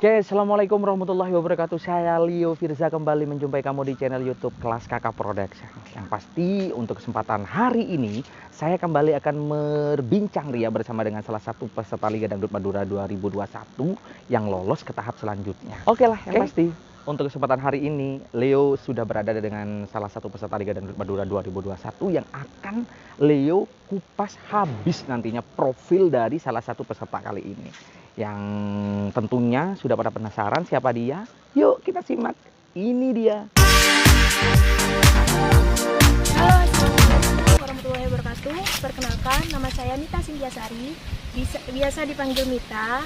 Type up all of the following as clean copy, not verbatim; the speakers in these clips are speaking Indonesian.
Oke, Assalamualaikum warahmatullahi wabarakatuh. Saya Leo Firza kembali menjumpai kamu di channel YouTube Kelas Kakak Production. Yang pasti untuk kesempatan hari ini saya kembali akan berbincang ria bersama dengan salah satu peserta Liga Dangdut Madura 2021 yang lolos ke tahap selanjutnya. Oke lah, yang pasti untuk kesempatan hari ini Leo sudah berada dengan salah satu peserta Liga Dangdut Madura 2021 yang akan Leo kupas habis nantinya profil dari salah satu peserta kali ini. Yang tentunya sudah pada penasaran siapa dia? Yuk kita simak. Ini dia. Halo, Assalamualaikum warahmatullahi wabarakatuh. Perkenalkan, nama saya Mita Sintiasari, biasa dipanggil Mita.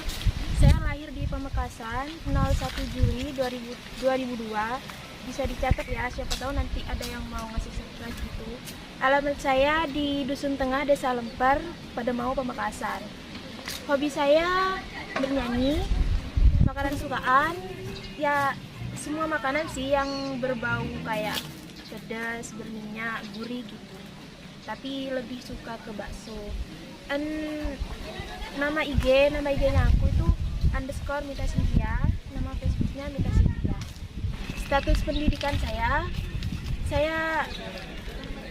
Saya lahir di Pamekasan 01 Juli 2002. Bisa dicatat ya, siapa tahu nanti ada yang mau ngasih surprise gitu. Alamat saya di Dusun Tengah, Desa Lemper, Pademau, Pamekasan. Hobi saya bernyanyi, makanan kesukaan, ya semua makanan sih yang berbau kayak pedas, berminyak, gurih gitu. Tapi lebih suka ke bakso. Nama IG-nya aku itu _Mita Cynthia, nama Facebooknya Mita Cynthia. Status pendidikan saya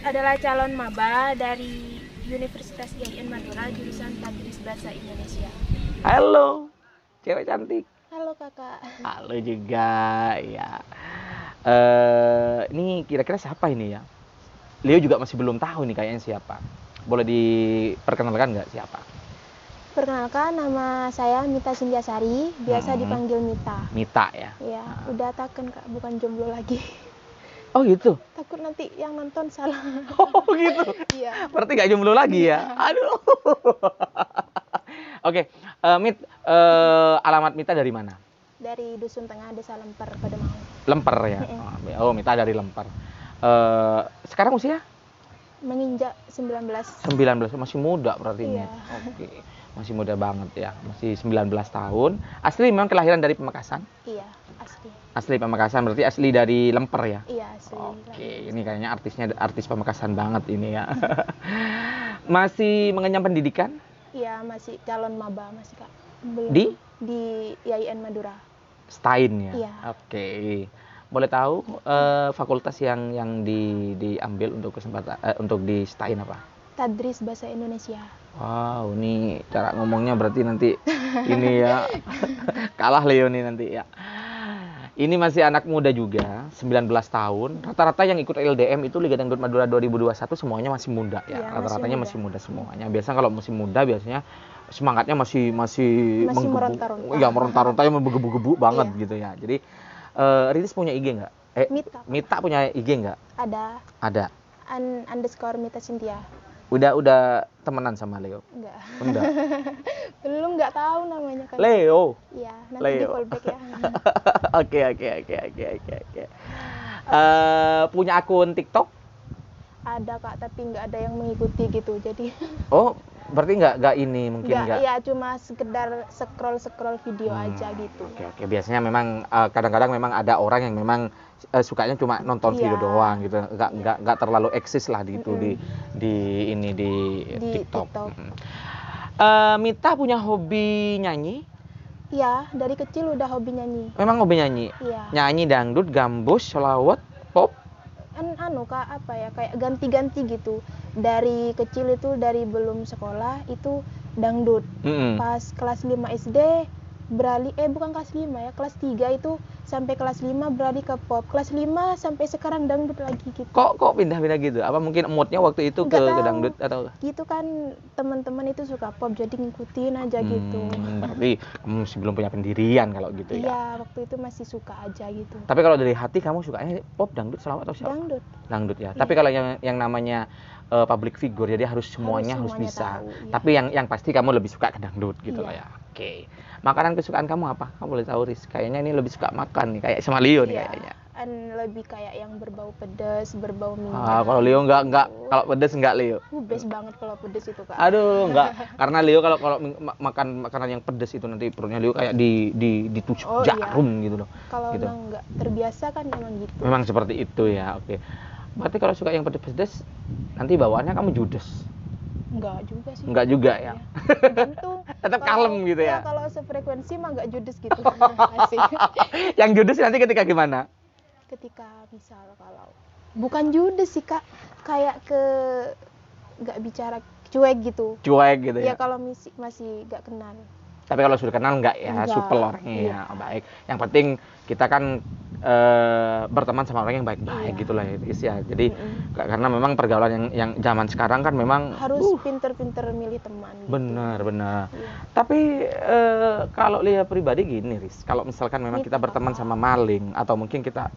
adalah calon maba dari Universitas IAIN Madura, jurusan Tadris Bahasa Indonesia. Halo, cewek cantik. Halo kakak. Halo juga, ya. Ini kira-kira siapa ini ya? Leo juga masih belum tahu nih kayaknya siapa. Boleh diperkenalkan nggak siapa? Perkenalkan, nama saya Mita Sintiasari, biasa dipanggil Mita. Mita ya? Ya, udah takkan kak, bukan jomblo lagi. Oh gitu? Takut nanti yang nonton salah. Oh gitu? Iya. Berarti nggak jomblo lagi ya? Aduh. Oke, Mit, alamat Mita dari mana? Dari Dusun Tengah, Desa Lemper, Pademau. Lemper ya? Oh, Mita dari Lemper. Sekarang usia? Menginjak 19. 19, masih muda berarti Iya. Mit. Oke, masih muda banget ya. Masih 19 tahun. Asli memang kelahiran dari Pamekasan? Iya, asli. Asli Pamekasan, berarti asli dari Lemper ya? Iya, asli. Oke, ini kayaknya artis Pamekasan banget ini ya. Masih mengenyam pendidikan? Iya, masih calon maba masih kak. Belum. Di IAIN Madura. Stein ya? Iya. Oke. Boleh tahu fakultas yang diambil untuk di Stein apa? Tadris Bahasa Indonesia. Wow, ini cara ngomongnya berarti nanti ini ya. Kalah Leo nih nanti ya. Ini masih anak muda juga, 19 tahun. Rata-rata yang ikut LDM itu Liga Dangdut Madura 2021 semuanya masih muda ya. Iya, Rata-ratanya masih muda semuanya. Biasanya kalau masih muda biasanya semangatnya masih meronta-ronta. Iya, meronta-ronta yang menggebu-gebu banget Iya. gitu ya. Jadi Riris punya IG nggak? Mita punya IG nggak? Ada. Ada. Mita Cynthia. Udah temenan sama Leo? Enggak. Belum, nggak tahu namanya kan. Leo. Iya, nanti Leo. di callback ya. Oke. Punya akun TikTok? Ada kak, tapi nggak ada yang mengikuti gitu. Jadi Oh, berarti nggak ini mungkin nggak? ya cuma sekedar scroll video aja gitu. Oke. Biasanya memang kadang-kadang memang ada orang yang memang sukanya cuma nonton video doang gitu. Nggak terlalu eksis lah gitu di TikTok. Mita punya hobi nyanyi? Iya, dari kecil udah hobi nyanyi. Memang hobi nyanyi? Iya. Nyanyi dangdut, gambus, sholawat, pop? Kak, apa ya, kayak ganti-ganti gitu. Dari kecil itu, dari belum sekolah itu dangdut. Pas kelas 5 SD beralih, bukan kelas 5 ya, kelas 3 itu sampai kelas 5 beralih ke pop. Kelas 5 sampai sekarang dangdut lagi gitu. Kok pindah-pindah gitu? Apa mungkin moodnya waktu itu ke dangdut atau? Gitu kan, teman-teman itu suka pop jadi ngikutin aja gitu. Berarti kamu masih belum punya pendirian kalau gitu ya? Iya, waktu itu masih suka aja gitu. Tapi kalau dari hati kamu sukanya pop, dangdut, selawat atau siapa? Dangdut. Dangdut ya. Iya. Tapi kalau yang namanya public figure, jadi harus semuanya bisa. Tahu, iya. Tapi yang pasti kamu lebih suka ke dangdut gitu lah ya. Oke. Makanan kesukaan kamu apa? Kamu boleh tahu, Riz? Kayaknya ini lebih suka makan nih, kayak sama Leo nih kayaknya. Lebih kayak yang berbau pedas, berbau minyak. Kalau Leo enggak, kalau pedas enggak Leo. Best banget kalau pedas itu kak. Aduh, enggak. Karena Leo kalau makan makanan yang pedas itu nanti perutnya Leo kayak ditusuk jarum gitu loh. Kalau gitu. emang enggak terbiasa kan emang gitu. Memang seperti itu ya. Oke. Berarti kalau suka yang pedas-pedas nanti bawaannya kamu judes. Enggak juga sih. Enggak juga ya. Tergantung. Tetap kalem gitu ya. Kalau sefrekuensi mah enggak judes gitu. Asik. Yang judes nanti ketika gimana? Ketika misal kalau bukan judes sih Kak, kayak ke enggak bicara cuek gitu. Cuek gitu ya. Ya kalau masih enggak kenal. Tapi kalau sudah kenal enggak ya, Enggak. supel orangnya ya. Iya. Baik. Yang penting kita kan berteman sama orang yang baik-baik Iya. gitulah ya. Jadi karena memang pergaulan yang zaman sekarang kan memang Harus pinter-pinter milih teman gitu. benar. Iya. Tapi kalau Lia pribadi gini, Riz, kalau misalkan memang kita berteman sama maling atau mungkin kita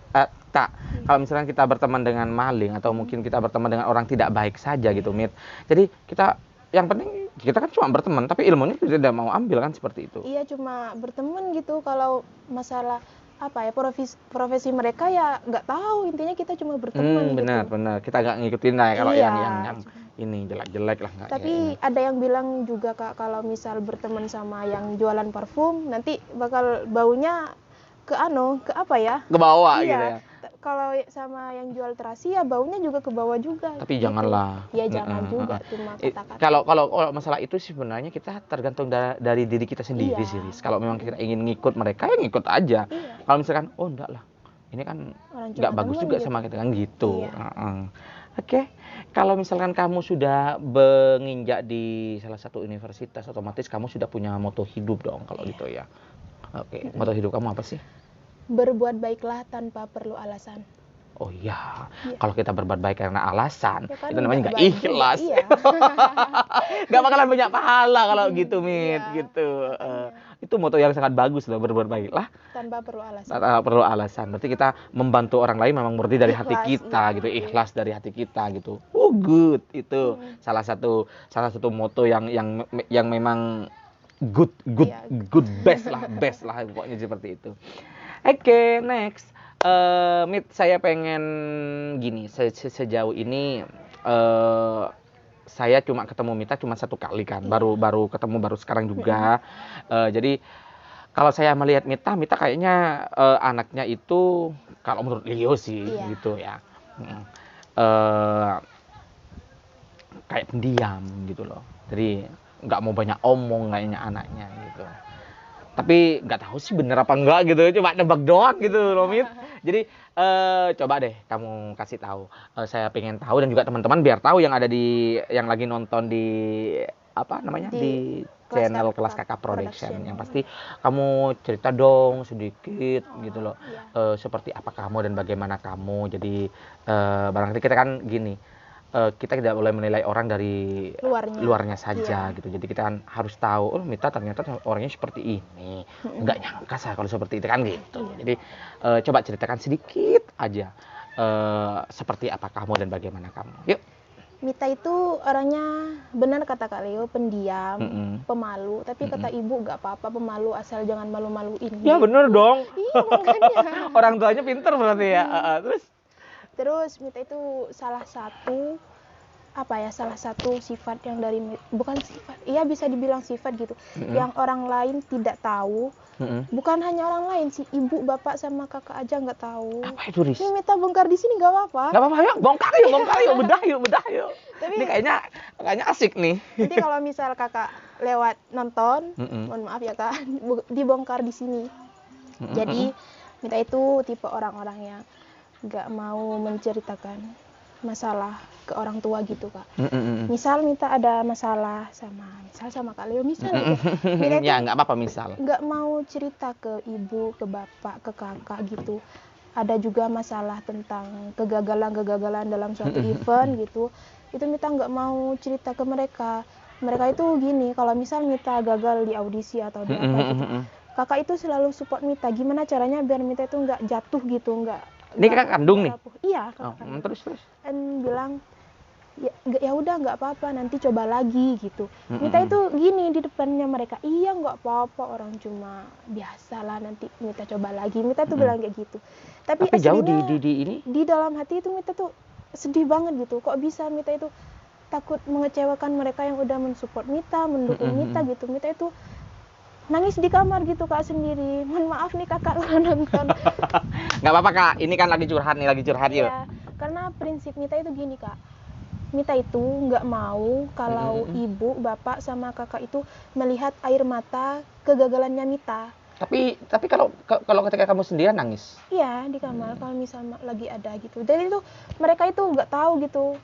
kalau misalkan kita berteman dengan maling atau mungkin kita berteman dengan orang tidak baik saja gitu, Mit. Jadi kita yang penting kita kan cuma berteman, tapi ilmunya kita tidak mau ambil kan seperti itu. Iya, cuma berteman gitu. Kalau masalah apa ya profesi mereka ya nggak tahu, intinya kita cuma berteman gitu. Benar. Kita nggak ngikutin lah ya kalau Iya. yang ini jelek-jelek lah nggak. Tapi ada yang bilang juga Kak, kalau misal berteman sama yang jualan parfum nanti bakal baunya ke apa ya? Ke bawah Iya. gitu ya. Kalau sama yang jual terasi ya baunya juga ke bawah juga. Tapi gitu. janganlah. Ya jangan juga, cuma kata-kata. Kalau masalah itu sih sebenarnya kita tergantung dari diri kita sendiri Iya. sih, Riz. Kalau memang kita ingin ngikut mereka ya ngikut aja. Iya. Kalau misalkan enggak lah, ini kan Orang nggak cuma bagus temen juga gitu. sama kita kan gitu. Iya. Oke, kalau misalkan kamu sudah menginjak di salah satu universitas, otomatis kamu sudah punya moto hidup dong kalau gitu ya. Oke, moto hidup kamu apa sih? Berbuat baiklah tanpa perlu alasan. Oh iya, Iya. kalau kita berbuat baik karena alasan, Ya kan itu namanya nggak baik ikhlas. juga, iya. Nggak bakalan banyak pahala kalau gitu, Mit. Iya. Gitu. Itu moto yang sangat bagus loh, berbuat baiklah Tanpa perlu alasan. tak perlu alasan. Berarti kita membantu orang lain memang murni dari hati Ikhlas, kita iya. gitu, ikhlas dari hati kita gitu. Oh good, itu salah satu moto yang memang good Iya. good best lah pokoknya seperti itu. Oke, next. Mit, saya pengen gini, sejauh ini saya cuma ketemu Mita cuma satu kali kan, baru ketemu baru sekarang juga. Jadi kalau saya melihat Mita kayaknya anaknya itu kalau menurut Leo sih gitu ya, kayak pendiam gitu loh. Jadi nggak mau banyak omong kayaknya anaknya gitu. Tapi nggak tahu sih bener apa enggak gitu, cuma nebak doang gitu loh, Mit. Jadi coba deh kamu kasih tahu. Saya pengen tahu dan juga teman-teman biar tahu yang lagi nonton di apa namanya di channel Kelas Kakak Production. Yang pasti kamu cerita dong sedikit gitu loh. Seperti apa kamu dan bagaimana kamu. Jadi barangkali kita kan gini. Kita tidak boleh menilai orang dari luarnya saja gitu. Jadi kita kan harus tahu, oh Mita ternyata orangnya seperti ini. Nggak nyangka saya kalau seperti itu kan gitu. Jadi coba ceritakan sedikit aja seperti apa kamu dan bagaimana kamu. Yuk. Mita itu orangnya benar kata Kak Leo, pendiam, pemalu. Tapi kata ibu nggak apa-apa pemalu asal jangan malu-maluin. Ya bener dong. Iya makanya. Orang tuanya pinter berarti ya. Terus Mita itu salah satu sifat yang bukan sifat, iya bisa dibilang sifat gitu, yang orang lain tidak tahu. Bukan hanya orang lain sih, ibu, bapak sama kakak aja nggak tahu. Apa itu, Riz? Ini Mita bongkar di sini nggak apa-apa. Nggak apa-apa, yuk bongkar yuk, bedah yuk. Tapi, ini kayaknya asik nih. Nanti kalau misal kakak lewat nonton, mohon maaf ya kak, dibongkar di sini. Jadi Mita itu tipe orang-orang yang nggak mau menceritakan masalah ke orang tua gitu kak. Misal Mita ada masalah sama Kak Leo misal aja. Ya nggak apa-apa misal. Nggak mau cerita ke ibu, ke bapak, ke kakak gitu. Ada juga masalah tentang kegagalan dalam suatu event gitu. Itu Mita nggak mau cerita ke mereka. Mereka itu gini, kalau misal Mita gagal di audisi atau di apa gitu, kakak itu selalu support Mita. Gimana caranya biar Mita itu nggak jatuh gitu, Ini kakak kandung nih? Iya, kakak kandung. Terus. Dan bilang, ya udah nggak apa-apa, nanti coba lagi gitu. Mita itu gini di depannya mereka, iya nggak apa-apa, orang cuma biasalah, nanti Mita coba lagi. Mita tuh bilang kayak gitu. Tapi jauh aslinya, di ini? Di dalam hati itu Mita tuh sedih banget gitu. Kok bisa Mita itu takut mengecewakan mereka yang udah mensupport Mita, mendukung Mita gitu. Mita itu nangis di kamar gitu kak sendiri. Mohon maaf nih kakak kalau nonton. Nggak apa-apa kak, ini kan lagi curhat yuk. Iya, karena prinsip Mita itu gini kak, Mita itu nggak mau kalau ibu, bapak, sama kakak itu melihat air mata kegagalannya Mita. Tapi kalau ketika kamu sendirian nangis? Iya, di kamar kalau misalnya lagi ada gitu. Jadi itu mereka itu nggak tahu gitu.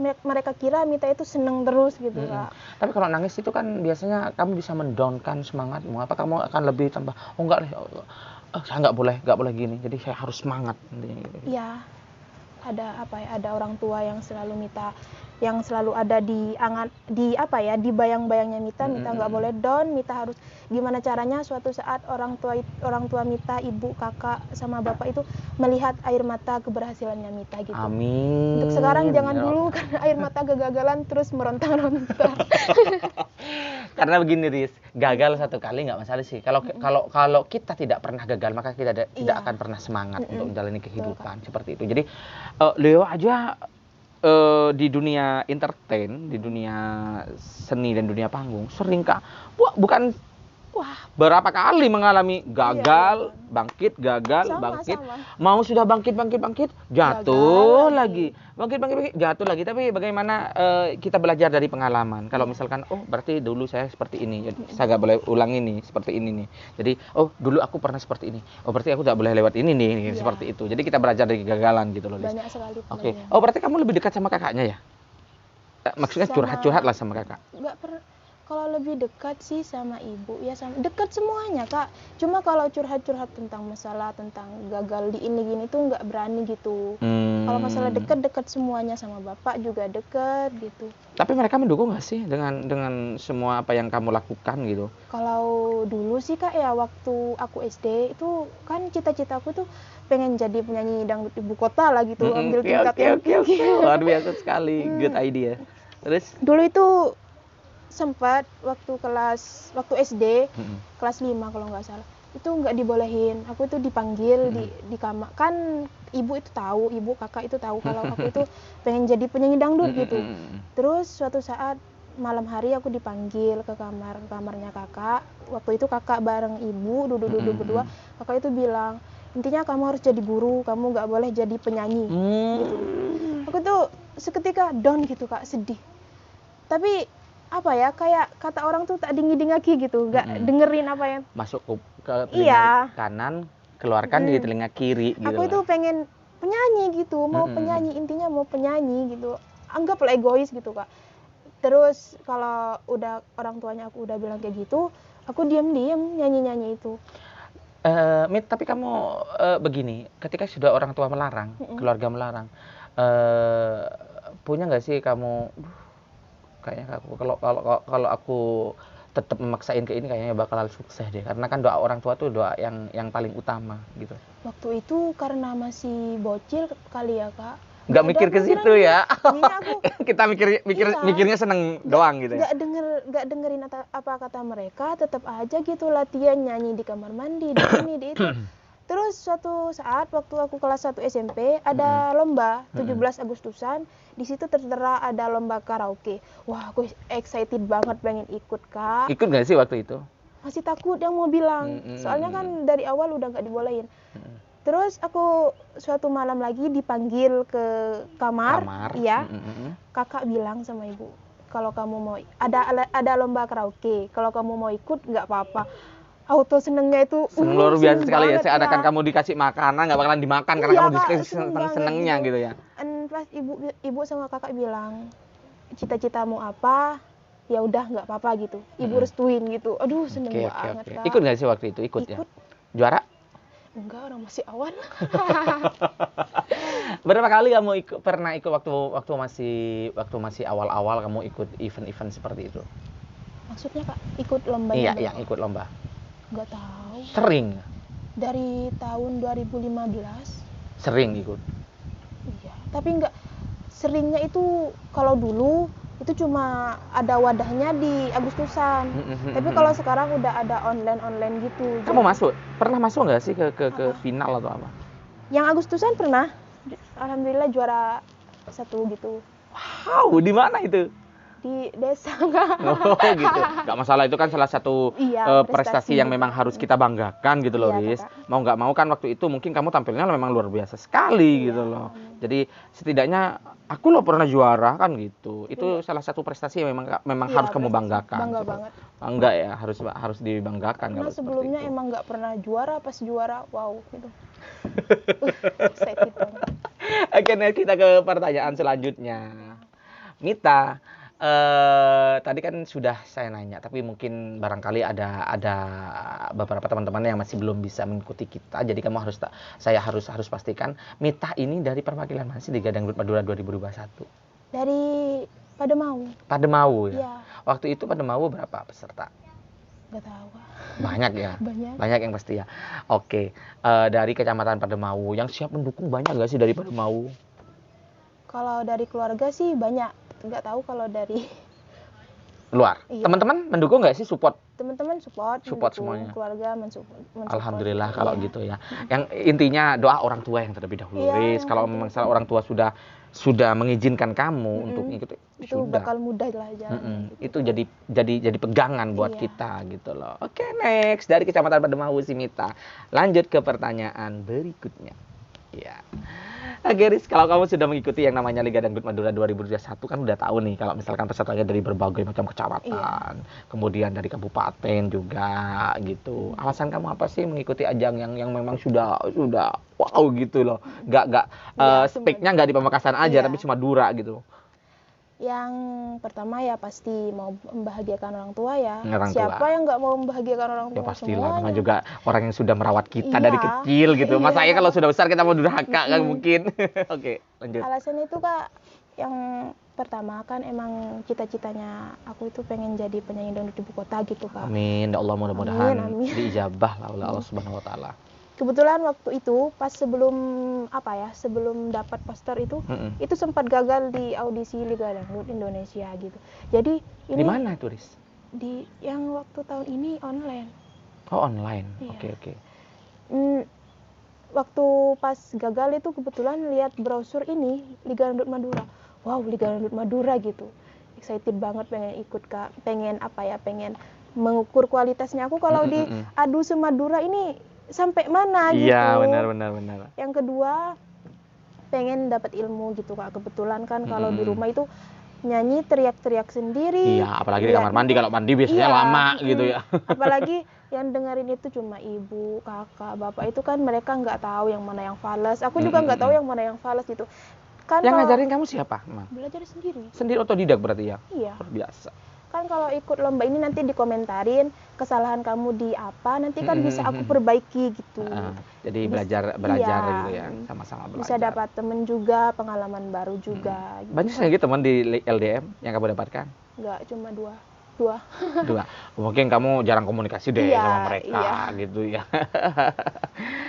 Mereka kira Mita itu seneng terus gitu, Kak. Tapi kalau nangis itu kan biasanya kamu bisa mendownkan semangatmu. Apa kamu akan lebih tambah, oh enggak deh, saya nggak boleh gini. Jadi saya harus semangat. Iya. Ada orang tua yang selalu Mita, yang selalu ada di bayang-bayangnya Mita nggak boleh down, Mita harus gimana caranya suatu saat orang tua Mita, ibu, kakak, sama bapak itu melihat air mata keberhasilannya Mita gitu. Amin. Untuk sekarang jangan dulu karena air mata kegagalan terus meronta-ronta. Karena begini, Riz, gagal satu kali nggak masalah sih. Kalau kita tidak pernah gagal, maka kita tidak akan pernah semangat untuk menjalani kehidupan. Seperti itu. Jadi Leo aja di dunia entertain, di dunia seni dan dunia panggung sering berapa kali mengalami gagal, bangkit, gagal, bangkit. Mau sudah bangkit, jatuh lagi. Bangkit, jatuh lagi. Tapi bagaimana kita belajar dari pengalaman? Kalau misalkan, oh berarti dulu saya seperti ini, jadi saya nggak boleh ulang ini, seperti ini nih. Jadi, oh dulu aku pernah seperti ini. Oh berarti aku nggak boleh lewat ini nih, seperti itu. Jadi kita belajar dari kegagalan gitu loh. Banyak sekali. Oke. Oh berarti kamu lebih dekat sama kakaknya ya? Maksudnya curhat-curhat lah sama kakak? Nggak pernah. Kalau lebih dekat sih sama ibu, ya sama dekat semuanya, Kak. Cuma kalau curhat-curhat tentang masalah, tentang gagal di ini gini tuh nggak berani gitu. Kalau masalah dekat semuanya, sama bapak juga dekat gitu. Tapi mereka mendukung nggak sih dengan semua apa yang kamu lakukan gitu? Kalau dulu sih, Kak, ya waktu aku SD itu kan cita-citaku tuh pengen jadi penyanyi dangdut ibu kota lah gitu, ambil tingkat yang tinggi. Luar biasa sekali, good idea. Terus? Dulu itu sempat waktu SD kelas 5 kalau nggak salah itu nggak dibolehin, aku itu dipanggil di kamar, kan ibu kakak itu tahu kalau aku itu pengen jadi penyanyi dangdut gitu. Terus suatu saat malam hari aku dipanggil ke kamarnya kakak, waktu itu kakak bareng ibu duduk berdua, kakak itu bilang intinya kamu harus jadi guru, kamu nggak boleh jadi penyanyi gitu. Aku tuh seketika down gitu, Kak, sedih. Tapi apa ya, kayak kata orang tuh tak dingi-dingaki gitu, nggak dengerin apa yang masuk ke telinga kanan, keluarkan di telinga kiri gitu. Aku itu pengen penyanyi gitu, mau penyanyi, intinya mau penyanyi gitu, anggaplah egois gitu, Kak. Terus kalau udah orang tuanya aku udah bilang kayak gitu, aku diam-diam nyanyi itu. Mit, tapi kamu begini, ketika sudah orang tua melarang, keluarga melarang, punya nggak sih kamu kayaknya kalau aku tetap memaksain ke ini kayaknya bakalan sukses deh, karena kan doa orang tua tuh doa yang paling utama gitu. Waktu itu karena masih bocil kali ya, Kak, nggak mikir ke situ ya. Aku, kita mikirnya seneng doang gitu ya. Nggak dengerin apa kata mereka, tetap aja gitu latihan nyanyi di kamar mandi, di ini di itu. Terus suatu saat waktu aku kelas 1 SMP ada lomba 17 Agustusan, di situ tertera ada lomba karaoke. Wah, aku excited banget pengen ikut, Kak. Ikut nggak sih waktu itu? Masih takut yang mau bilang, soalnya kan dari awal udah nggak dibolehin. Terus aku suatu malam lagi dipanggil ke kamar. Iya. Kakak bilang sama ibu, kalau kamu mau ada lomba karaoke, kalau kamu mau ikut nggak apa-apa. Auto senengnya itu luar biasa sekali ya. Seakan kamu dikasih makanan nggak bakalan dimakan karena kamu senengnya gitu ya. Pas ibu sama kakak bilang cita-citamu apa, ya udah nggak apa-apa gitu. Ibu restuin gitu. Aduh, seneng banget. Kak. Ikut nggak sih waktu itu? Ikut ya. Juara? Enggak, orang masih awan. Berapa kali kamu pernah ikut waktu masih awal-awal kamu ikut event-event seperti itu? Maksudnya, Kak, ikut lomba? Iya, ikut lomba. Nggak tahu. Sering? Dari tahun 2015. Sering ikut? Iya, tapi nggak seringnya itu kalau dulu itu cuma ada wadahnya di Agustusan. Tapi kalau sekarang udah ada online gitu. Kamu pernah masuk nggak sih ke final atau apa? Yang Agustusan pernah. Alhamdulillah juara 1 gitu. Wow, di mana itu? di desa enggak. Oh gitu. Nggak masalah, itu kan salah satu Iya, prestasi yang juga. memang harus kita banggakan gitu loh, Iya, Riz. Kakak. Mau nggak mau kan waktu itu mungkin kamu tampilnya memang luar biasa sekali Iya, gitu loh. amin. Jadi setidaknya aku loh pernah juara kan gitu. Itu Iya. salah satu prestasi yang memang Iya, harus kamu prestasi. banggakan. Bangga Coba. banget. Bangga ya, harus dibanggakan Karena kalau seperti sebelumnya itu. emang nggak pernah juara, pas juara wow gitu. Excited banget. Oke, nah kita ke pertanyaan selanjutnya. Mita, tadi kan sudah saya nanya, tapi mungkin barangkali ada beberapa teman-teman yang masih belum bisa mengikuti kita. Jadi kamu saya harus pastikan, Mita ini dari perwakilan mana sih di Dangdut Madura 2021? Dari Pademau. Pademau ya. Iya. Waktu itu Pademau berapa peserta? Nggak tahu, Kak. Banyak ya. Banyak. Yang pasti ya. Oke, dari Kecamatan Pademau yang siap mendukung banyak nggak sih dari Pademau? Kalau dari keluarga sih banyak. Nggak tahu kalau dari Luar. Iya. Teman-teman mendukung nggak sih, support? teman-teman support Support mendukung, semuanya. keluarga mensupport. Alhamdulillah kalau Iya. gitu ya. Yang intinya doa orang tua yang terlebih dahulu. Iya, Riz. yang Kalau penting. memang salah orang tua sudah mengizinkan kamu untuk mengikuti, Itu sudah. bakal mudah lah jalan. Itu jadi pegangan buat Iya. kita gitu loh. Oke, next dari Kecamatan Pademau si Mita. Lanjut ke pertanyaan berikutnya. Ya. Oke, Riz, kalau kamu sudah mengikuti yang namanya Liga Dangdut Madura 2021 kan udah tahu nih kalau misalkan pesertanya dari berbagai macam kecamatan, kemudian dari kabupaten juga gitu. Alasan kamu apa sih mengikuti ajang yang memang sudah wow gitu loh. Nggak Iya, speaknya nggak di Pamekasan aja, Iya. tapi cuma Madura gitu. Yang pertama ya pasti mau membahagiakan orang tua ya. Orang tua. Siapa yang nggak mau membahagiakan orang tua? Ya pastilah, semuanya. namanya juga orang yang sudah merawat kita Iya. dari kecil gitu. Masa Iya. ya kalau sudah besar kita mau durhaka kan mungkin. Oke, lanjut. Alasan itu, Kak, yang pertama kan emang cita-citanya aku itu pengen jadi penyanyi dangdut ibu kota gitu, Kak. Amin, ya Allah, mudah-mudahan Amin. diijabah lah oleh Allah Subhanahu wa taala. Kebetulan waktu itu pas sebelum dapat poster itu itu sempat gagal di audisi Liga Dangdut Indonesia gitu. Jadi ini Di mana itu, Riz? di yang waktu tahun ini online. Oh, online. Iya. Oke. Waktu pas gagal itu kebetulan lihat brosur ini Liga Dangdut Madura. Wow, Liga Dangdut Madura gitu. Excited banget pengen ikut, Kak. Pengen mengukur kualitasnya aku kalau di adu semadura ini sampai mana gitu. Iya, benar. Yang kedua pengen dapat ilmu gitu, Kak. Kebetulan kan kalau di rumah itu nyanyi teriak-teriak sendiri. Iya, apalagi di kamar mandi. Kalau mandi biasanya lama gitu ya. Apalagi yang dengerin itu cuma ibu, kakak, bapak, itu kan mereka nggak tahu yang mana yang fales. Aku juga nggak tahu yang mana yang fales gitu. Kan Yang kalau ngajarin kamu siapa, Emang? belajar sendiri. Sendiri otodidak berarti ya? Iya. Luar biasa. Kan kalau ikut lomba ini nanti dikomentarin kesalahan kamu di apa, nanti kan bisa aku perbaiki gitu. Jadi belajar iya. gitu ya, sama-sama belajar. Bisa dapat temen juga, pengalaman baru juga. Gitu. Banyak lagi teman di LDM yang kamu dapatkan? Nggak, cuma dua. Dua. Mungkin kamu jarang komunikasi deh Iya, sama mereka iya. gitu ya.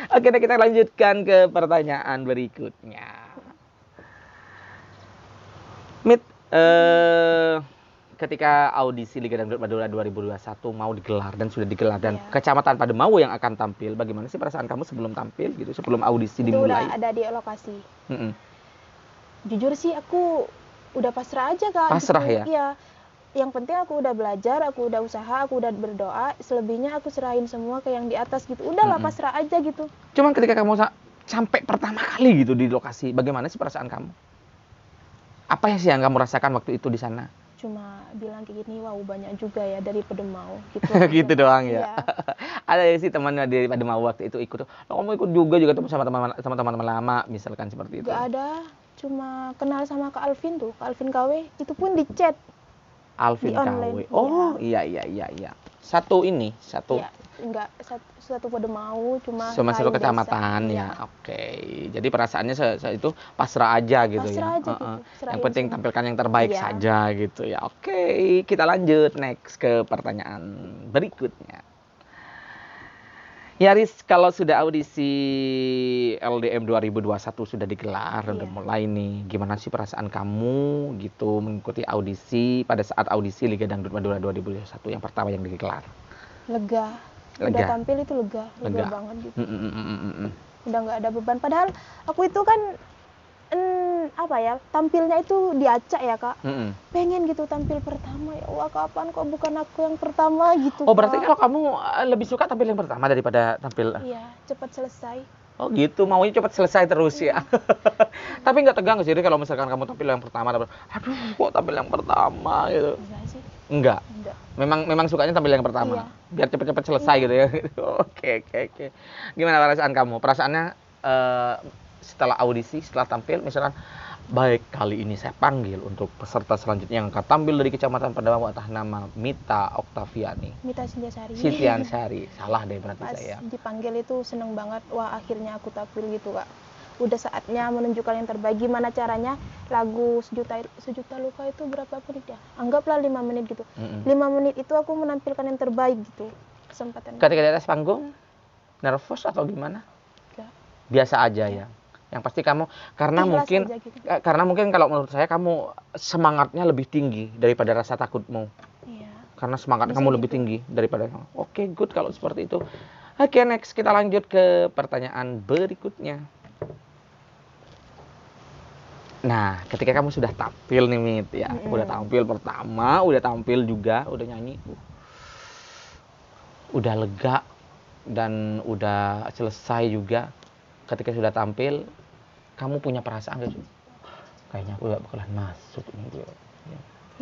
Oke, nah kita lanjutkan ke pertanyaan berikutnya. Mit, ketika audisi Liga Dangdut Madura 2021 mau digelar dan sudah digelar dan Kecamatan Pademau yang akan tampil, bagaimana sih perasaan kamu sebelum tampil gitu, sebelum audisi Itu dimulai? udah ada di lokasi. Jujur sih aku udah pasrah aja, Kak. Pasrah gitu. ya? Iya. Yang penting aku udah belajar, aku udah usaha, aku udah berdoa. Selebihnya aku serahin semua ke yang di atas gitu. Udahlah pasrah aja gitu. Cuman ketika kamu sampai pertama kali gitu di lokasi, bagaimana sih perasaan kamu? Apa sih yang kamu rasakan waktu itu di sana? Cuma bilang kayak gini, wow banyak juga ya dari Pademau gitu. Gitu doang ya. Iya. Ada sih teman dari Pademau waktu itu ikut. Oh, kamu ikut juga tuh sama teman-teman lama misalkan seperti itu. Gak ada, cuma kenal sama Kak Alvin tuh, Kak Alvin KW, itu pun di chat. Alvin Di online. KW. Oh, iya. Satu. Iya, enggak satu Pademau, cuma Satu lain kecamatan desa. ya. Oke. Jadi perasaannya itu pasrah aja gitu Pasrah ya. aja gitu. Yang Serahin penting semua. tampilkan yang terbaik Iya. saja gitu ya. Oke, kita lanjut next ke pertanyaan berikutnya. Yaris, kalau sudah audisi LDM 2021 sudah digelar, udah mulai nih. Gimana sih perasaan kamu gitu mengikuti audisi pada saat audisi Liga Dangdut Madura 2021 yang pertama yang digelar? Lega. Udah tampil itu lega banget gitu. Udah nggak ada beban. Padahal aku itu kan apa ya, tampilnya itu diacak ya Kak. Mm-mm. Pengen gitu tampil pertama, ya Allah kapan kok bukan aku yang pertama gitu. Oh, berarti Kak. kalau kamu lebih suka tampil yang pertama daripada tampil. Iya, cepat selesai. Oh gitu, maunya cepat selesai terus ya. Tapi nggak tegang sih kalau misalkan kamu tampil yang pertama, aduh kok tampil yang pertama gitu. Enggak sih. Enggak. Enggak. Memang sukanya tampil yang pertama. Iya. Biar cepet-cepet selesai gitu ya. Oke. Gimana perasaan kamu? Perasaannya setelah audisi, setelah tampil, misalkan baik kali ini saya panggil untuk peserta selanjutnya yang akan tampil dari Kecamatan Padamu atas nama Mita Oktaviani. Mita Sintiasari. Sintiasari. Salah deh berarti Pas saya. dipanggil itu seneng banget, wah akhirnya aku tampil gitu Kak. Udah saatnya menunjukkan yang terbaik. Gimana caranya? Lagu sejuta luka itu berapa menit ya? Anggaplah 5 menit gitu. 5 menit itu aku menampilkan yang terbaik gitu. Kesempatan. Ketika di atas panggung, nervous atau gimana? Enggak. Biasa aja ya. Yang pasti kamu karena Ikhlas mungkin aja gitu. karena mungkin kalau menurut saya kamu semangatnya lebih tinggi daripada rasa takutmu. Iya. Karena semangat Bisa kamu gitu. lebih tinggi daripada kamu. Oke, good kalau seperti itu. Oke, next kita lanjut ke pertanyaan berikutnya. Nah, ketika kamu sudah tampil nih, Mit, ya, udah tampil pertama, udah tampil juga, udah nyanyi, udah lega dan udah selesai juga. Ketika sudah tampil, kamu punya perasaan gak sih? Kayaknya aku gak bakalan masuk nih, gitu.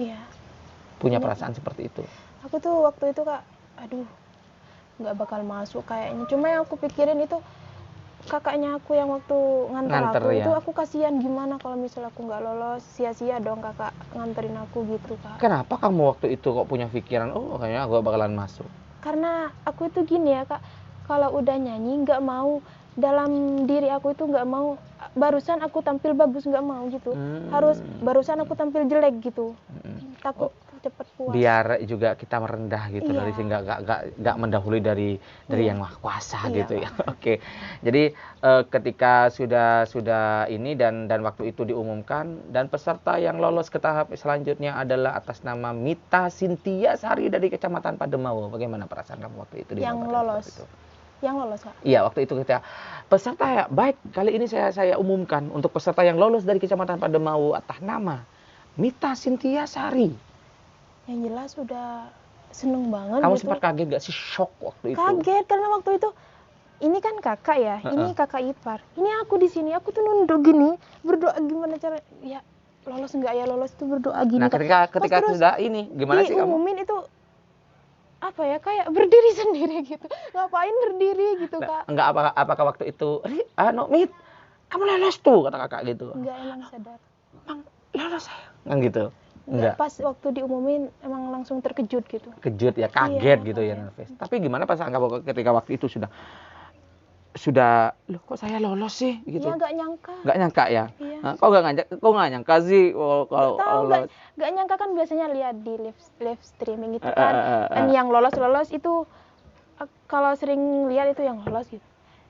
Iya. Punya perasaan seperti itu. Aku tuh waktu itu Kak, aduh, nggak bakal masuk kayaknya. Cuma yang aku pikirin itu kakaknya aku yang waktu nganter aku ya. itu aku kasihan gimana kalau misalnya aku nggak lolos, sia-sia dong kakak nganterin aku gitu Kak. Kenapa kamu waktu itu kok punya pikiran, oh kayaknya aku bakalan masuk? Karena aku itu gini ya Kak, kalau udah nyanyi nggak mau, dalam diri aku itu nggak mau barusan aku tampil bagus, nggak mau gitu. Harus barusan aku tampil jelek gitu. Takut cepet puas. Biar juga kita merendah gitu, Iya. dari sehingga nggak mendahului dari yang Maha Kuasa Iya, gitu ya. Oke. Jadi ketika sudah ini dan waktu itu diumumkan dan peserta yang lolos ke tahap selanjutnya adalah atas nama Mita Sintiasari dari Kecamatan Pademawo. Bagaimana perasaan kamu waktu itu? Yang lolos. Yang lolos Kak? Iya, waktu itu kita peserta ya, baik kali ini saya umumkan untuk peserta yang lolos dari Kecamatan Pademawo atas nama Mita Sintiasari. Yang jelas udah seneng banget. Kamu gitu. sempat kaget gak sih, shock waktu itu? Kaget karena waktu itu ini kan kakak ya, ini kakak ipar. Ini aku di sini, aku tuh nunduk gini, berdoa gimana cara ya lolos enggak ya, lolos itu berdoa gini. Nah, ketika sudah ini gimana sih kamu? Diumumin itu apa ya, kayak berdiri sendiri gitu. Ngapain berdiri gitu, Kak? Enggak, apakah waktu itu, Mit, kamu lolos tuh, kata kakak gitu. Enggak, emang sadar. Emang lolos saya? Enggak gitu. Enggak, pas waktu diumumin emang langsung terkejut gitu. Kejut ya, kaget Iya, gitu ya, kaget. nervous. Tapi gimana perasaan kamu ketika waktu itu sudah loh kok saya lolos sih gitu? Iya, enggak nyangka. Enggak nyangka ya? Iya. Kok enggak nyangka sih kalau lolos? Enggak nyangka kan biasanya lihat di live streaming itu kan. Dan yang lolos itu kalau sering lihat itu yang lolos gitu.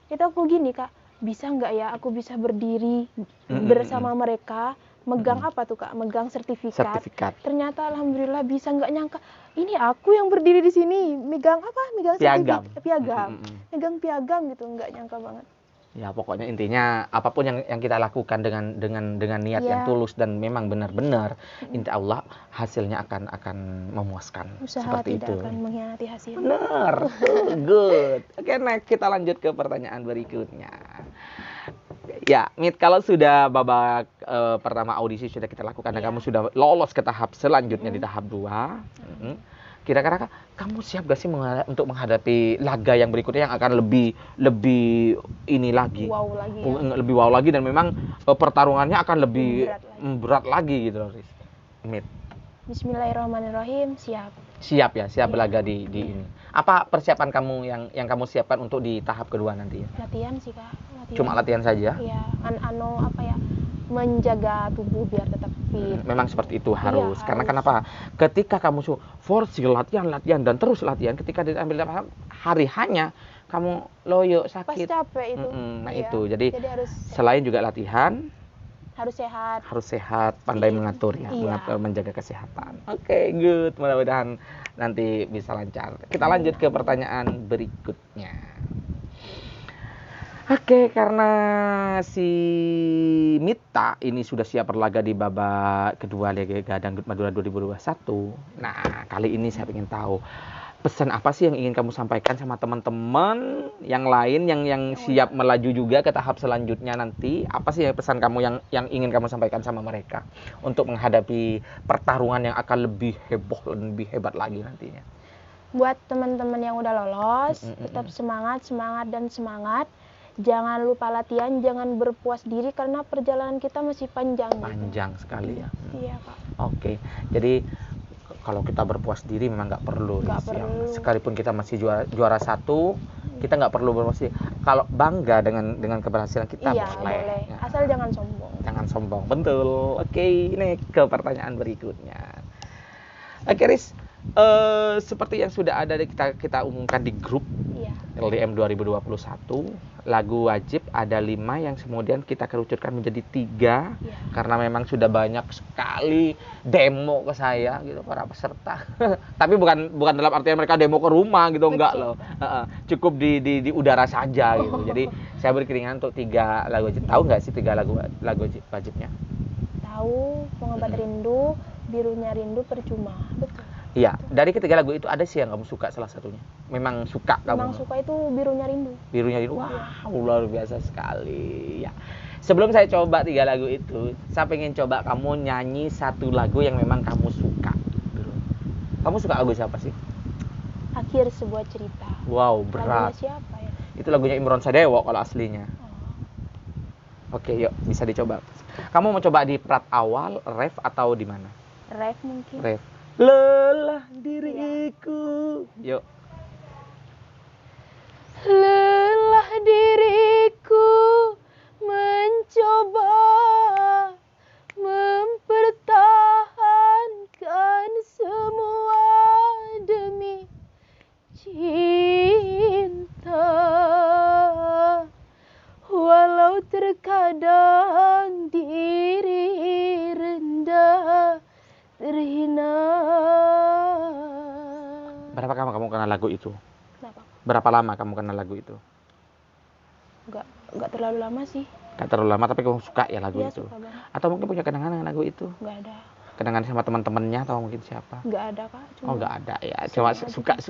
Itu aku gini, Kak, bisa nggak ya aku bisa berdiri bersama mereka, megang apa tuh Kak? Megang sertifikat. Ternyata alhamdulillah bisa, nggak nyangka. Ini aku yang berdiri di sini, megang apa? Megang Piagam. Piagam. Megang piagam gitu, nggak nyangka banget. Ya pokoknya intinya apapun yang kita lakukan dengan niat yang tulus dan memang benar-benar, insya Allah hasilnya akan memuaskan. Usaha seperti tidak itu. akan mengkhianati hasil. Benar. Good. Oke, next kita lanjut ke pertanyaan berikutnya. Ya, Mit, kalau sudah babak pertama audisi sudah kita lakukan dan kamu sudah lolos ke tahap selanjutnya di tahap 2. Kira-kira kamu siap gak sih untuk menghadapi laga yang berikutnya yang akan lebih ini lagi? Wow lagi. Ya. Lebih wow lagi dan memang pertarungannya akan lebih berat lagi gitu loh, Mit. Bismillahirrahmanirrahim, siap. Siap ya, siap berlaga di ini. Apa persiapan kamu yang kamu siapkan untuk di tahap kedua nanti ya? Latihan sih Kak. Cuma latihan saja? Iya, menjaga tubuh biar tetap fit. Memang seperti itu harus. Iya, Karena harus. kenapa? Ketika kamu force latihan dan terus latihan, ketika diambil hari hanya kamu loyo Pas sakit. capek itu. Nah iya. itu. Jadi harus selain juga latihan, harus sehat. pandai mengatur ya, Iya. menjaga kesehatan. Oke, good. Mudah-mudahan nanti bisa lancar. Kita lanjut ke pertanyaan berikutnya. Oke, karena si Mita ini sudah siap berlaga di babak kedua Liga Dangdut Madura 2021. Nah, kali ini saya ingin tahu pesan apa sih yang ingin kamu sampaikan sama teman-teman yang lain yang siap melaju juga ke tahap selanjutnya nanti? Apa sih pesan kamu yang ingin kamu sampaikan sama mereka untuk menghadapi pertarungan yang akan lebih heboh dan lebih hebat lagi nantinya? Buat teman-teman yang udah lolos, tetap semangat, dan semangat. Jangan lupa latihan, jangan berpuas diri karena perjalanan kita masih panjang. Panjang sekali ya. Iya, Kak. Oke, jadi kalau kita berpuas diri memang nggak perlu. Sekalipun kita masih juara satu, kita nggak perlu berpuas diri. Kalau bangga dengan keberhasilan kita, boleh. Ya. Asal jangan sombong. Jangan sombong, betul. Oke, ini ke pertanyaan berikutnya. Oke, Riz, seperti yang sudah ada kita umumkan di grup LDM 2021, lagu wajib ada 5 yang kemudian kita kerucutkan menjadi 3 karena memang sudah banyak sekali demo ke saya gitu para peserta. Tapi bukan dalam artian mereka demo ke rumah gitu, enggak loh. Cukup di udara saja gitu. Jadi saya beri keringanan untuk 3 lagu wajib. Tahu nggak sih 3 lagu wajibnya? Tahu, Pengobat Rindu, Birunya Rindu, Percuma. Betul. Iya, dari ketiga lagu itu ada sih yang kamu suka salah satunya. Memang suka kamu. Memang suka itu Birunya Rindu. Birunya Rindu. Wah, luar biasa sekali. Ya. Sebelum saya coba 3 lagu itu, saya pengen coba kamu nyanyi 1 lagu yang memang kamu suka dulu. Kamu suka lagu siapa sih? Akhir Sebuah Cerita. Wow, berat. Lagunya siapa ya? Itu lagunya Imron Sadewo kalau aslinya. Oke, yuk bisa dicoba. Kamu mau coba di prat awal, ref atau di mana? Ref mungkin. Ref. Lelah diriku. Yuk. Lelah diriku mencoba mempertahankan semua demi cinta. Walau terkadang diri rendah, terhina. Berapa lama kamu kenal lagu itu? Kenapa? Berapa lama kamu kenal lagu itu? Enggak terlalu lama sih. Gak terlalu lama, tapi kamu suka ya lagu itu? Suka banget. Atau mungkin punya kenangan dengan lagu itu? Enggak ada. Kenangan sama teman-temannya atau mungkin siapa? Enggak ada, Kak. Enggak ada ya. Cuma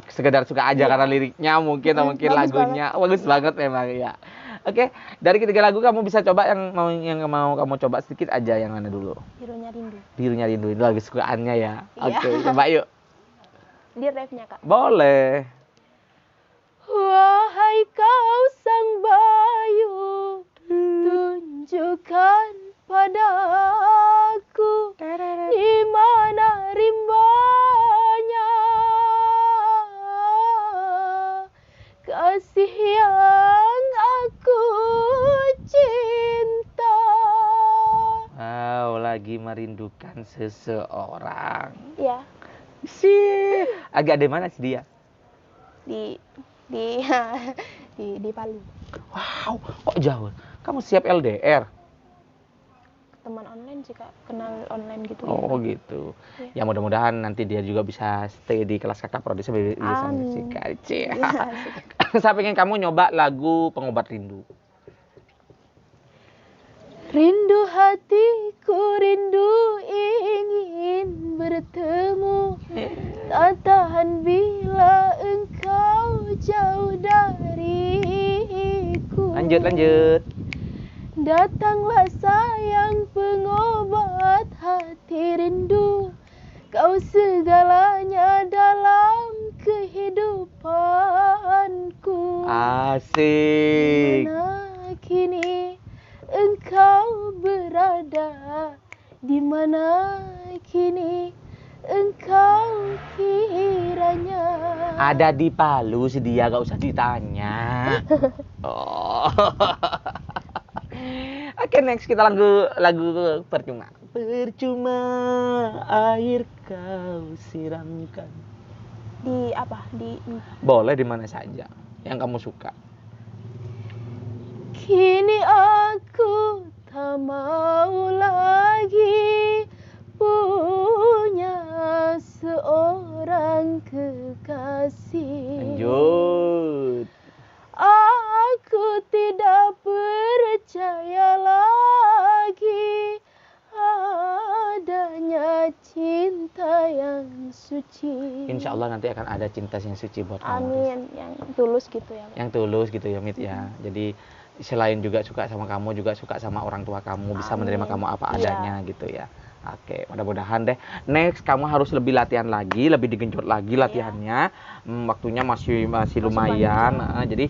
sekedar suka aja karena liriknya mungkin atau mungkin lagunya. Bagus banget memang ya. Oke, dari ketiga lagu kamu bisa coba yang mau kamu coba sedikit aja, yang mana dulu? Birunya Rindu. Birunya Rindu itu lagi sukaannya ya. Oke, coba yuk. Di refnya, Kak. Boleh. Wahai kau sang bayu, tunjukkan padaku di mana rimbanya kasih yang aku cinta. Wow, lagi merindukan seseorang. Ya. Sih, agak di mana sih dia? Di Palu. Wow, kok jauh? Kamu siap LDR? Teman online sih, Kak, kenal online gitu. Oh ya, gitu. Ya mudah-mudahan nanti dia juga bisa stay di kelas kakak prodi bisa musik. Saya pengen kamu nyoba lagu Pengobat Rindu. Rindu hatiku, rindu ingin bertemu, tak tahan bila engkau jauh dariku. Lanjut. Datanglah sayang pengobat hati rindu, kau segalanya dalam kehidupanku. Asik. Dimana kini engkau berada, dimana kini engkau kiranya. Ada di Palu sedia, gak usah ditanya. Oh. Oke, next kita lagu Percuma. Percuma air kau siramkan. Di apa? Boleh di mana saja yang kamu suka. Kini aku tak mau lagi punya seorang kekasih. Lanjut. Aku tidak suci. Insya Allah nanti akan ada cinta yang suci buat kamu. Amin, yang tulus gitu ya. Yang tulus gitu ya, Mit ya. Jadi selain juga suka sama kamu, juga suka sama orang tua kamu, bisa menerima kamu apa adanya gitu ya. Oke, mudah-mudahan deh. Next, kamu harus lebih latihan lagi, lebih digenjot lagi latihannya. Waktunya masih lumayan. Jadi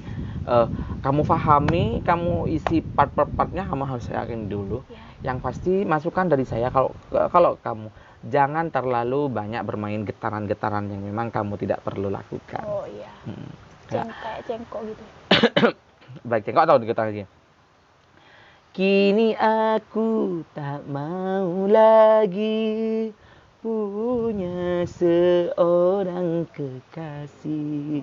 kamu pahami, kamu isi part per partnya, kamu harus yakin dulu. Yang pasti masukan dari saya, kalau kamu jangan terlalu banyak bermain getaran-getaran yang memang kamu tidak perlu lakukan. Oh iya. Kayak cengkok gitu. Baik, cengkok atau getaran lagi? Kini aku tak mau lagi punya seorang kekasih.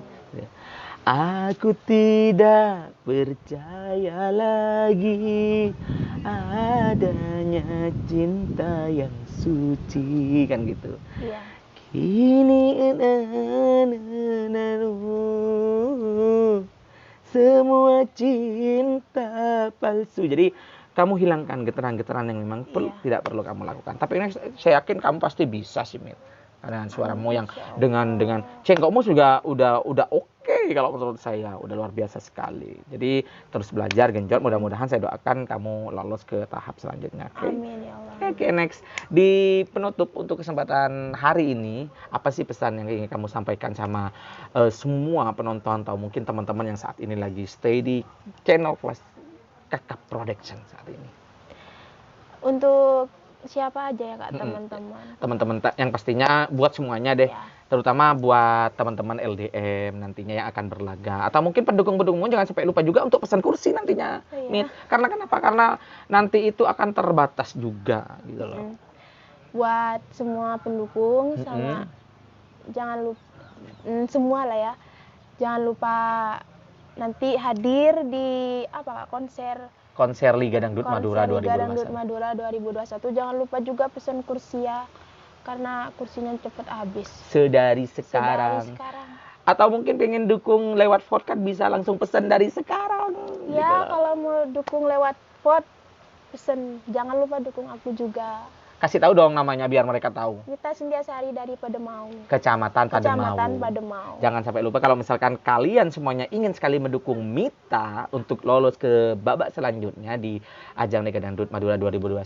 Aku tidak percaya lagi adanya cinta yang suci, kan gitu. Iya. Kini semua cinta palsu. Jadi kamu hilangkan getaran-getaran yang memang tidak perlu kamu lakukan. Tapi ini saya yakin kamu pasti bisa sih, Mit. Dengan suaramu yang dengan cengkokmu juga udah oke kalau menurut saya, udah luar biasa sekali. Jadi terus belajar genjot, mudah-mudahan saya doakan kamu lolos ke tahap selanjutnya. Okay? Amin ya Allah. Oke, next. Di penutup untuk kesempatan hari ini, apa sih pesan yang ingin kamu sampaikan sama semua penonton atau mungkin teman-teman yang saat ini lagi stay di channel Kelas Kakak Production saat ini? Untuk siapa aja ya Kak, teman-teman? Teman-teman yang pastinya buat semuanya deh. Terutama buat teman-teman LDM nantinya yang akan berlaga. Atau mungkin pendukung-pendukungmu jangan sampai lupa juga untuk pesan kursi nantinya. Karena kenapa? Karena nanti itu akan terbatas juga gitu loh. Buat semua pendukung sama jangan lupa semua lah ya. Jangan lupa nanti hadir di konser Liga Dangdut Madura 2021. Jangan lupa juga pesan kursi ya, karena kursinya cepat habis. Sedari sekarang. Atau mungkin pengen dukung lewat vote kan bisa langsung pesan dari sekarang. Ya, gitu. Kalau mau dukung lewat vote, pesan. Jangan lupa dukung aku juga. Kasih tahu dong namanya biar mereka tahu. Nita Sindiasari dari Pademau. Kecamatan Pademau. Jangan sampai lupa kalau misalkan kalian semuanya ingin sekali mendukung Mita untuk lolos ke babak selanjutnya di ajang Liga Dangdut Madura 2021.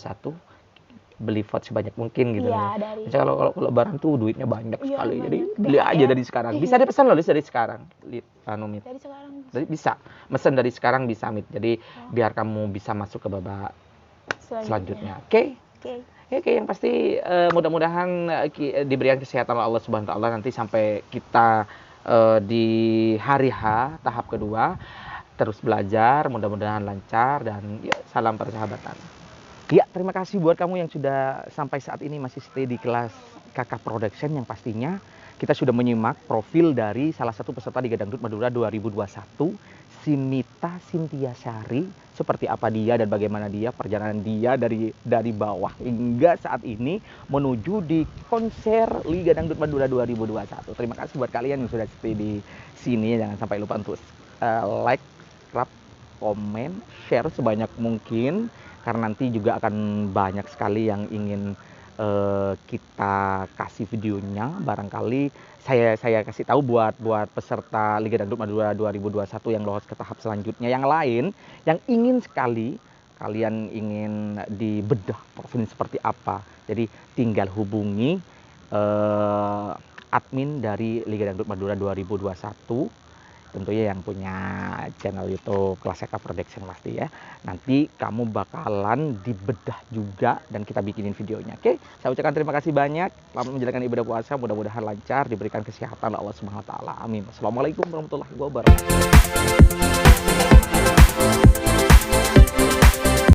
Beli vote sebanyak mungkin gitu ya. Misalnya kalau lebaran tuh duitnya banyak sekali. Jadi beli aja dari sekarang. Bisa dipesan loh dari sekarang. Mit. Dari sekarang. Bisa. Mesen dari sekarang bisa, Mit. Jadi biar kamu bisa masuk ke babak selanjutnya. Oke? Oke, yang pasti mudah-mudahan diberikan kesehatan oleh Allah Subhanahu wa taala nanti sampai kita di hari H tahap kedua terus belajar, mudah-mudahan lancar dan ya, salam persahabatan. Ya, terima kasih buat kamu yang sudah sampai saat ini masih stay di Kelas Kakak Production, yang pastinya kita sudah menyimak profil dari salah satu peserta Liga Dangdut Madura 2021, si Mita Sindiasari, seperti apa dia dan bagaimana dia perjalanan dia dari bawah hingga saat ini menuju di konser Liga Dangdut Madura 2021. Terima kasih buat kalian yang sudah stay di sini. Jangan sampai lupa untuk like, subscribe, komen, share sebanyak mungkin karena nanti juga akan banyak sekali yang ingin kita kasih videonya. Barangkali saya kasih tahu buat peserta Liga Dangdut Madura 2021 yang lolos ke tahap selanjutnya, yang lain yang ingin sekali kalian ingin dibedah profil seperti apa. Jadi tinggal hubungi admin dari Liga Dangdut Madura 2021. Tentunya yang punya channel YouTube Kelas Kakak Production pasti ya. Nanti kamu bakalan dibedah juga dan kita bikinin videonya. Oke, saya ucapkan terima kasih banyak. Selamat menjalankan ibadah puasa, mudah-mudahan lancar, diberikan kesehatan oleh Allah Subhanahu wa taala. Amin. Assalamualaikum warahmatullahi wabarakatuh.